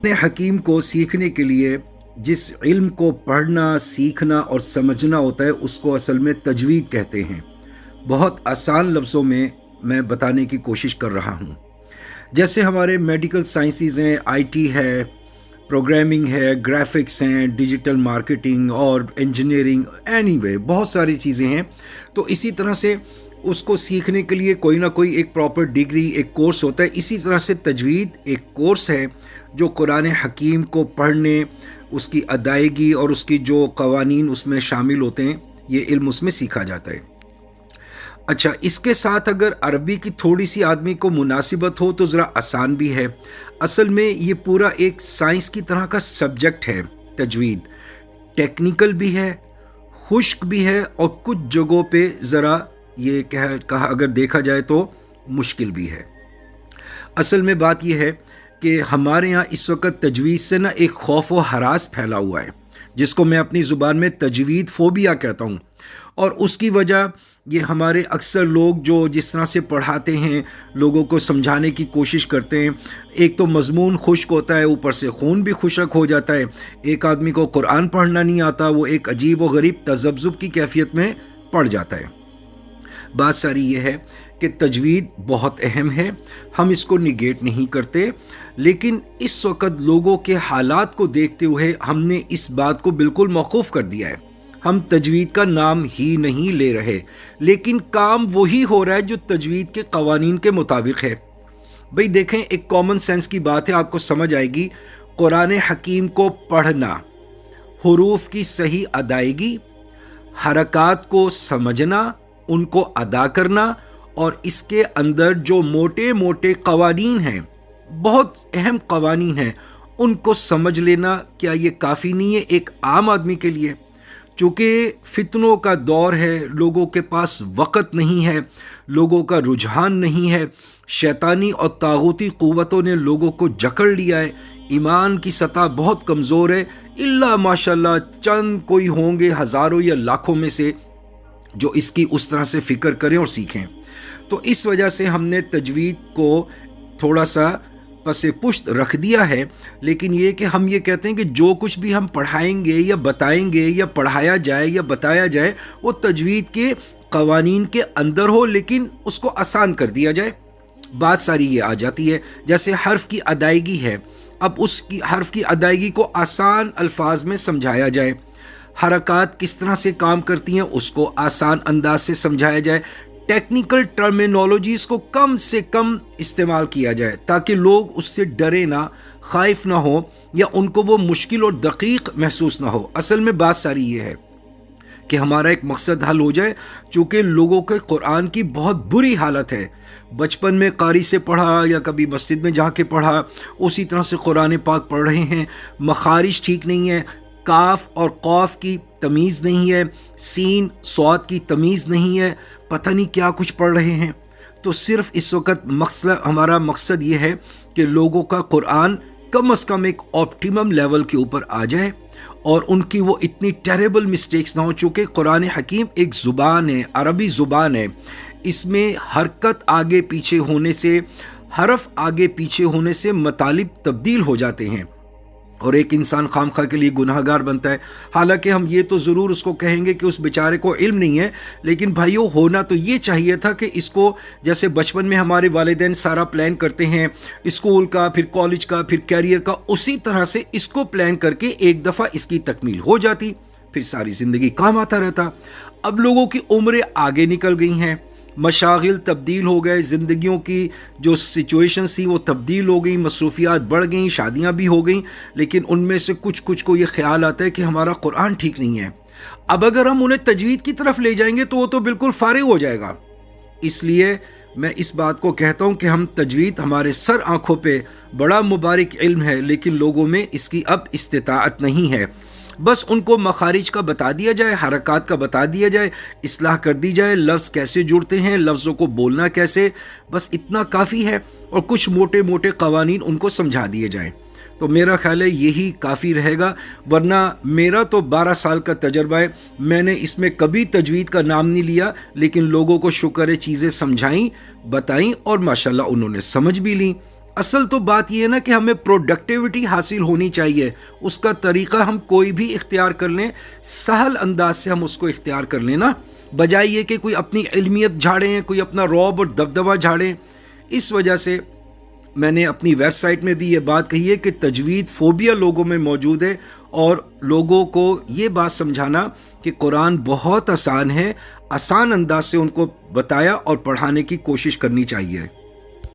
अपने हकीम को सीखने के लिए जिस इल्म को पढ़ना, सीखना और समझना होता है उसको असल में तजवीद कहते हैं। बहुत आसान लफ्ज़ों में मैं बताने की कोशिश कर रहा हूँ। जैसे हमारे मेडिकल साइंसेस हैं, आईटी है, प्रोग्रामिंग है, ग्राफिक्स हैं, डिजिटल मार्केटिंग और इंजीनियरिंग, एनीवे बहुत सारी चीज़ें हैं। तो इसी तरह से उसको सीखने के लिए कोई ना कोई एक प्रॉपर डिग्री, एक कोर्स होता है। इसी तरह से तजवीद एक कोर्स है जो कुरान हकीम को पढ़ने, उसकी अदायगी और उसकी जो कवानीन उसमें शामिल होते हैं, ये इल्म उसमें सीखा जाता है। अच्छा, इसके साथ अगर अरबी की थोड़ी सी आदमी को मुनासिबत हो तो ज़रा आसान भी है। असल में ये पूरा एक साइंस की तरह का सब्जेक्ट है। तजवीद टेक्निकल भी है, खुश्क भी है और कुछ जगहों पे ज़रा ये कहा अगर देखा जाए तो मुश्किल भी है। असल में बात यह है कि हमारे यहाँ इस वक्त तजवीज़ से ना एक खौफ व हरास फैला हुआ है, जिसको मैं अपनी ज़ुबान में तजवीद फ़ोबिया कहता हूँ। और उसकी वजह ये हमारे अक्सर लोग जो जिस तरह से पढ़ाते हैं, लोगों को समझाने की कोशिश करते हैं, एक तो मज़मून खुश्क होता है, ऊपर से खून भी खुशक हो जाता है। एक आदमी को कुरान पढ़ना नहीं आता, वो एक अजीब व गरीब तज़ब्ज़ुब की कैफियत में पड़ जाता है। बात सारी ये है कि तजवीद बहुत अहम है, हम इसको निगेट नहीं करते, लेकिन इस वक्त लोगों के हालात को देखते हुए हमने इस बात को बिल्कुल मौकूफ़ कर दिया है। हम तजवीद का नाम ही नहीं ले रहे, लेकिन काम वही हो रहा है जो तजवीद के कवानीन के मुताबिक है। भाई देखें, एक कॉमन सेंस की बात है, आपको समझ आएगी। कुरान हकीम को पढ़ना, हुरूफ की सही अदायगी, हरकात को समझना, उनको अदा करना और इसके अंदर जो मोटे मोटे कवानीन हैं, बहुत अहम कवानीन हैं, उनको समझ लेना, क्या ये काफ़ी नहीं है एक आम आदमी के लिए? चूँकि फितनों का दौर है, लोगों के पास वक़्त नहीं है, लोगों का रुझान नहीं है, शैतानी और तागूती क़ुव्वतों ने लोगों को जकड़ लिया है, ईमान की सतह बहुत कमज़ोर है। इल्ला माशाल्लाह चंद कोई होंगे हज़ारों या लाखों में से जो इसकी उस तरह से फ़िक्र करें और सीखें। तो इस वजह से हमने तजवीद को थोड़ा सा पसे पुश्त रख दिया है। लेकिन ये कि हम ये कहते हैं कि जो कुछ भी हम पढ़ाएंगे या बताएंगे या पढ़ाया जाए या बताया जाए, वो तजवीद के कवानीन के अंदर हो, लेकिन उसको आसान कर दिया जाए। बात सारी ये आ जाती है, जैसे हर्फ की अदायगी है, अब उसकी हर्फ की अदायगी को आसान अल्फाज में समझाया जाए, हरकात किस तरह से काम करती हैं उसको आसान अंदाज से समझाया जाए, टेक्निकल टर्मिनोलॉजीज़ को कम से कम इस्तेमाल किया जाए ताकि लोग उससे डरे ना, खाइफ ना हो या उनको वो मुश्किल और दकीक महसूस ना हो। असल में बात सारी ये है कि हमारा एक मकसद हल हो जाए। चूँकि लोगों के कुरान की बहुत बुरी हालत है, बचपन में कारी से पढ़ा या कभी मस्जिद में जाके पढ़ा, उसी तरह से कुरान पाक पढ़ रहे हैं, मखारिज ठीक नहीं है, काफ और कौफ की तमीज़ नहीं है, सीन सौद की तमीज़ नहीं है, पता नहीं क्या कुछ पढ़ रहे हैं। तो सिर्फ इस वक्त हमारा मकसद ये है कि लोगों का कुरान कम से कम एक ऑप्टिमम लेवल के ऊपर आ जाए और उनकी वो इतनी टेरेबल मिस्टेक्स ना हो। चूँकि कुरान हकीम एक ज़ुबान है, अरबी ज़ुबान है, इसमें हरकत आगे पीछे होने से, हरफ आगे पीछे होने से मतालिब तब्दील हो जाते हैं और एक इंसान खामखा के लिए गुनाहगार बनता है। हालांकि हम ये तो ज़रूर उसको कहेंगे कि उस बेचारे को इल्म नहीं है, लेकिन भाइयों होना तो ये चाहिए था कि इसको, जैसे बचपन में हमारे वालिदैन सारा प्लान करते हैं स्कूल का, फिर कॉलेज का, फिर कैरियर का, उसी तरह से इसको प्लान करके एक दफ़ा इसकी तकमील हो जाती, फिर सारी ज़िंदगी काम आता रहता। अब लोगों की उम्रें आगे निकल गई हैं, मशागिल तब्दील हो गए, ज़िंदगियों की जो सिचुएशंस थी वो तब्दील हो गई, मसरूफियात बढ़ गई, शादियां भी हो गई, लेकिन उनमें से कुछ कुछ को ये ख्याल आता है कि हमारा कुरान ठीक नहीं है। अब अगर हम उन्हें तजवीद की तरफ ले जाएंगे तो वो तो बिल्कुल फारिग हो जाएगा। इसलिए मैं इस बात को कहता हूँ कि हम तजवीद हमारे सर आँखों पे बड़ा मुबारक इल्म है, लेकिन लोगों में इसकी अब इस्तिताअत नहीं है। बस उनको मखारिज का बता दिया जाए, हरकात का बता दिया जाए, इस्लाह कर दी जाए, लफ्ज़ कैसे जुड़ते हैं, लफ्ज़ों को बोलना कैसे, बस इतना काफ़ी है। और कुछ मोटे मोटे कवानीन उनको समझा दिए जाएं, तो मेरा ख्याल है यही काफ़ी रहेगा। वरना मेरा तो 12 साल का तजर्बा है, मैंने इसमें कभी तजवीद का नाम नहीं लिया, लेकिन लोगों को शुक्र है चीज़ें समझाईं, बताईं और माशाल्लाह उन्होंने समझ भी ली। اصل تو بات یہ ہے نا کہ ہمیں پروڈکٹیوٹی حاصل ہونی چاہیے، اس کا طریقہ ہم کوئی بھی اختیار کر لیں، سہل انداز سے ہم اس کو اختیار کر لیں نا، بجائے یہ کہ کوئی اپنی علمیت جھاڑیں، کوئی اپنا رعب اور دبدبہ جھاڑیں۔ اس وجہ سے میں نے اپنی ویب سائٹ میں بھی یہ بات کہی ہے کہ تجوید فوبیا لوگوں میں موجود ہے، اور لوگوں کو یہ بات سمجھانا کہ قرآن بہت آسان ہے، آسان انداز سے ان کو بتایا اور پڑھانے کی کوشش کرنی چاہیے۔